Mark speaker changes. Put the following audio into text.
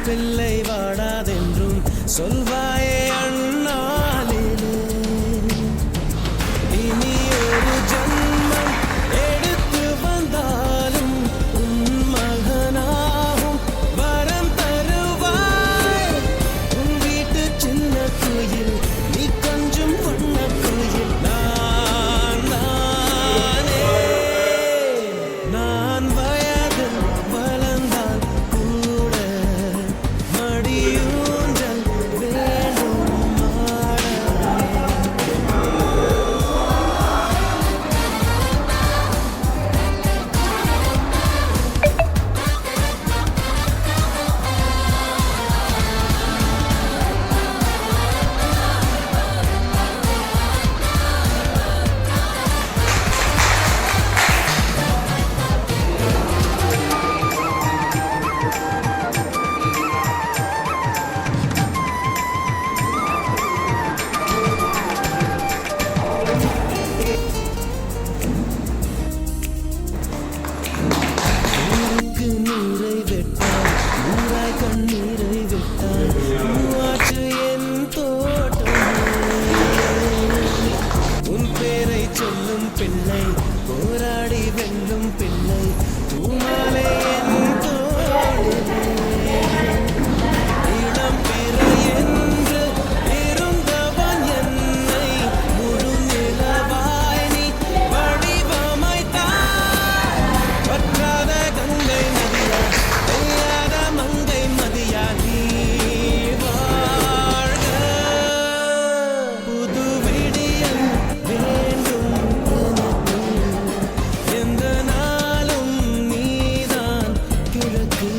Speaker 1: பிள்ளை வாடாதென்றும் சொல்வாயே அண்ணாலிலே இனி ஒரு ஜன்மம் எடுத்து வந்தாலும் உன் மகனாகும் வரம் தருவாய் உன் வீட்டு சின்ன குயில் நீ கொஞ்சம் பொண்ண குயில் நான் வயதில் வளர்ந்தால் கூட மடியூஞ்சல் வேண்டும் ஆட ஊருக்கு நீரை வெட்டாய் ஊராய் கண்ணீரை விட்டாய் பூவாற்று என் தோட்டமே உன் பேரை சொல்லும் பிள்ளை போராடி வெல்லும் பிள்ளை பூமாலை என் தோளிலே இளம் பிறை என்று இருந்தவன் என்னை முழு நிலவாய் நீ வடிவமைத்தாய் வற்றாத கங்கை நதியா பெய்யாத மங்கை மதியா நீ வாழ்க புது விடியல் வேண்டும் எனக்கு எந்த நாளும் நீதான் கிழக்கு